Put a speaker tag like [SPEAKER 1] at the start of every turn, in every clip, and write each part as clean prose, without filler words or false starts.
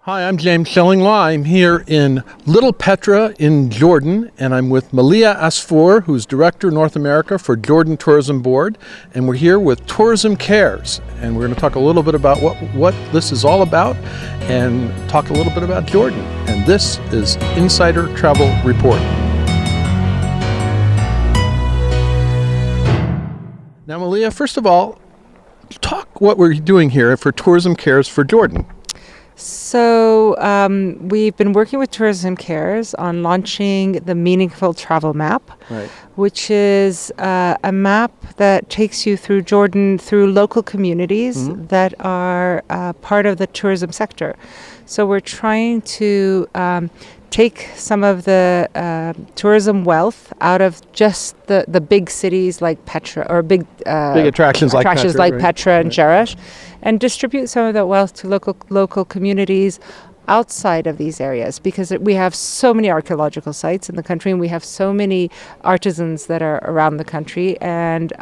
[SPEAKER 1] Hi, I'm James Shillinglaw. I'm here in Little Petra in Jordan, and I'm with Malia Asfour, who's Director North America for Jordan Tourism Board, and we're here with Tourism Cares, and we're going to talk a little bit about what this is all about and talk a little bit about Jordan. And this is Insider Travel Report. Now, Malia, first of all, talk what we're doing here for Tourism Cares for Jordan.
[SPEAKER 2] So we've been working with Tourism Cares on launching the Meaningful Travel Map,
[SPEAKER 1] Right.
[SPEAKER 2] which is a map that takes you through Jordan through local communities that are part of the tourism sector. So we're trying to take some of the tourism wealth out of just the big cities like Petra, or big
[SPEAKER 1] attractions like Petra, right?
[SPEAKER 2] Petra and Jerash, and distribute some of that wealth to local communities outside of these areas, because we have so many archaeological sites in the country and we have so many artisans that are around the country. And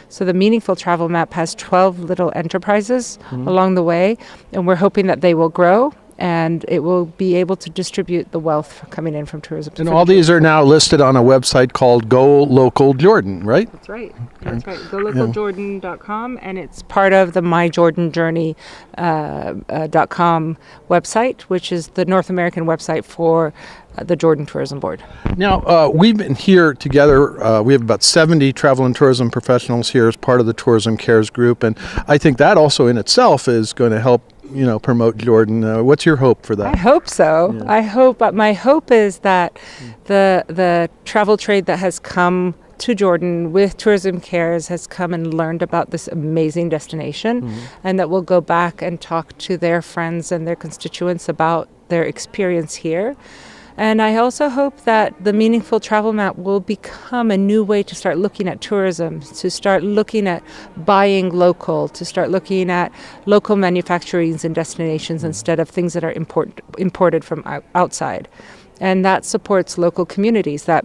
[SPEAKER 2] so the Meaningful Travel Map has 12 little enterprises along the way, and we're hoping that they will grow and it will be able to distribute the wealth coming in from tourism.
[SPEAKER 1] And all these are now listed on a website called Go Local Jordan, right?
[SPEAKER 2] That's right. That's right. GoLocalJordan.com, and it's part of the MyJordanJourney.com website, which is the North American website for the Jordan Tourism Board.
[SPEAKER 1] Now, we've been here together. We have about 70 travel and tourism professionals here as part of the Tourism Cares group, and I think that also in itself is going to help promote Jordan. What's your hope for that?
[SPEAKER 2] I hope so. Yeah. My hope is that the travel trade that has come to Jordan with Tourism Cares has come and learned about this amazing destination, and that will go back and talk to their friends and their constituents about their experience here. And I also hope that the Meaningful Travel Map will become a new way to start looking at tourism, to start looking at buying local, to start looking at local manufacturings and destinations instead of things that are imported from outside. And that supports local communities. That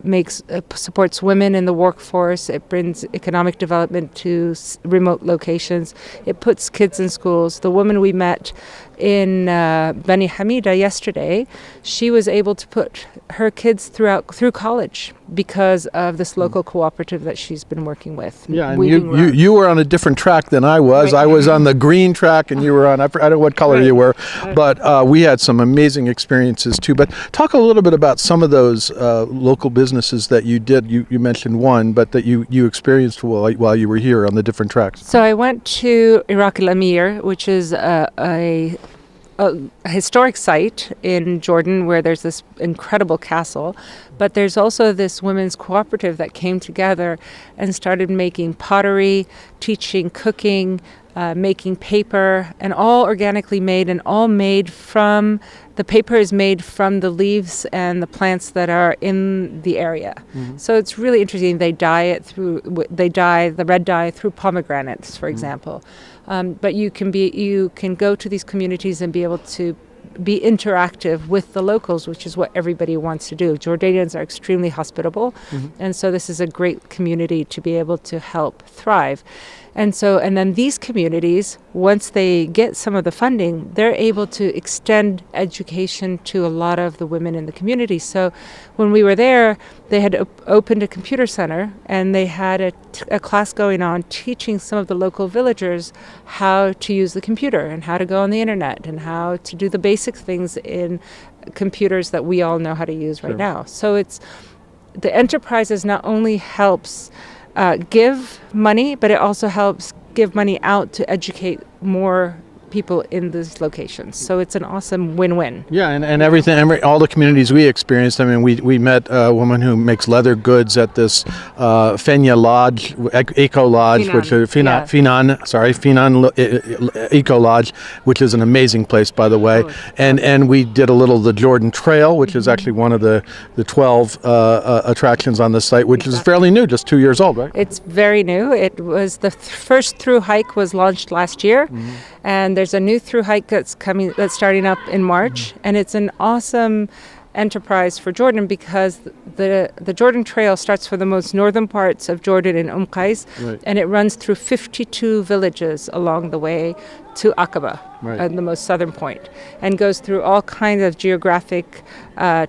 [SPEAKER 2] supports women in the workforce. It brings economic development to remote locations. It puts kids in schools. The woman we met in Bani Hamida yesterday, she was able to put her kids through college because of this local cooperative that she's been working with.
[SPEAKER 1] Yeah, and you were on a different track than I was. Right. I was on the green track, and you were on, I don't know what color you were, but we had some amazing experiences too. But talk a little bit about some of those local businesses that you did. You mentioned one, but that you experienced while you were here on the different tracks.
[SPEAKER 2] So I went to Iraq El Amir, which is a historic site in Jordan where there's this incredible castle, but there's also this women's cooperative that came together and started making pottery, teaching cooking, making paper, and all organically made, and all made from, the paper is made from the leaves and the plants that are in the area. So it's really interesting. They dye the red dye through pomegranates, for example. But you can go to these communities and be able to be interactive with the locals, which is what everybody wants to do. Jordanians are extremely hospitable, and so this is a great community to be able to help thrive. And then these communities, once they get some of the funding, they're able to extend education to a lot of the women in the community. So when we were there, they had opened a computer center, and they had a class going on teaching some of the local villagers how to use the computer and how to go on the internet and how to do the basic things in computers that we all know how to use right now. So the enterprises not only helps give money, but it also helps give money out to educate more people in these locations. So it's an awesome win-win. Yeah, and
[SPEAKER 1] all the communities we experienced. I mean, we met a woman who makes leather goods at this Fenya Lodge, Eco Lodge, which is Finan Eco Lodge, which is an amazing place, by the way. And we did a little the Jordan Trail, which is actually one of the 12 attractions on the site, which is fairly new, just 2 years old, right?
[SPEAKER 2] It's very new. It was the first through hike was launched last year. And there's a new through hike that's starting up in March, and it's an awesome enterprise for Jordan because the Jordan Trail starts from the most northern parts of Jordan in Qais, and it runs through 52 villages along the way to Aqaba, the most southern point, and goes through all kinds of geographic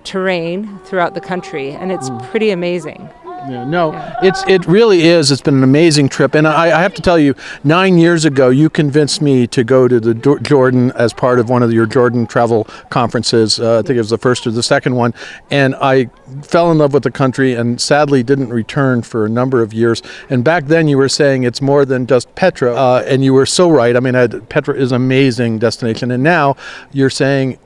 [SPEAKER 2] terrain throughout the country, and it's pretty amazing.
[SPEAKER 1] It really is. It's been an amazing trip, and I have to tell you, 9 years ago, you convinced me to go to the Jordan as part of one of your Jordan travel conferences. I think it was the first or the second one, and I fell in love with the country, and sadly didn't return for a number of years. And back then, you were saying it's more than just Petra, and you were so right. I mean, Petra is an amazing destination, and now you're saying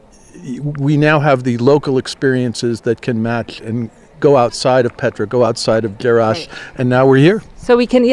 [SPEAKER 1] we now have the local experiences that can match and go outside of Petra, go outside of Gerash, and now we're here.
[SPEAKER 2] So we can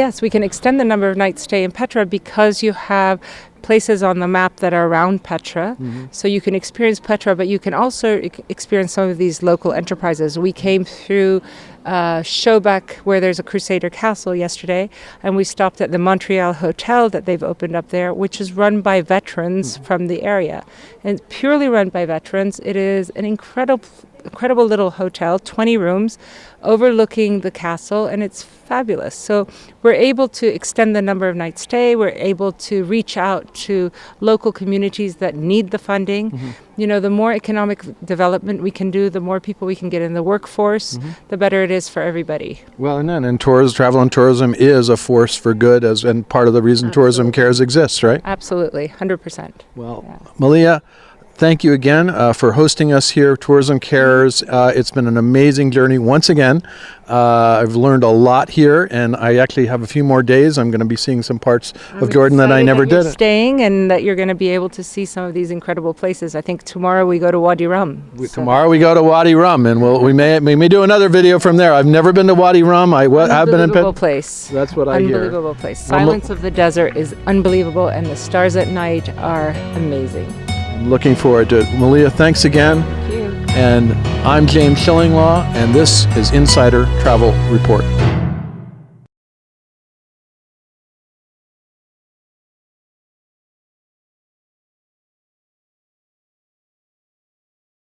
[SPEAKER 2] extend the number of nights stay in Petra because you have places on the map that are around Petra. So you can experience Petra, but you can also experience some of these local enterprises. We came through Shobak, where there's a Crusader castle yesterday, and we stopped at the Montreal Hotel that they've opened up there, which is run by veterans from the area. And purely run by veterans. It is an incredible little hotel, 20 rooms, overlooking the castle, and it's fabulous. So we're able to extend the number of nights stay. We're able to reach out to local communities that need the funding. You know, the more economic development we can do, the more people we can get in the workforce, the better it is for everybody.
[SPEAKER 1] Well, and travel and tourism is a force for good, and part of the reason Tourism Cares exists, right?
[SPEAKER 2] Absolutely, 100%.
[SPEAKER 1] Well, Malia, thank you again for hosting us here, Tourism Cares. It's been an amazing journey once again. I've learned a lot here, and I actually have a few more days. I'm going to be seeing some parts of Jordan that I never did.
[SPEAKER 2] Staying, and that you're going to be able to see some of these incredible places. I think tomorrow we go to Wadi Rum.
[SPEAKER 1] Tomorrow we go to Wadi Rum, and we may do another video from there. I've never been to Wadi Rum. I have been in
[SPEAKER 2] Unbelievable place.
[SPEAKER 1] That's what I hear.
[SPEAKER 2] Unbelievable place. Silence of the desert is unbelievable, and the stars at night are amazing.
[SPEAKER 1] I'm looking forward to it. Malia, thanks again.
[SPEAKER 2] Thank you.
[SPEAKER 1] And I'm James Shillinglaw, and this is Insider Travel Report.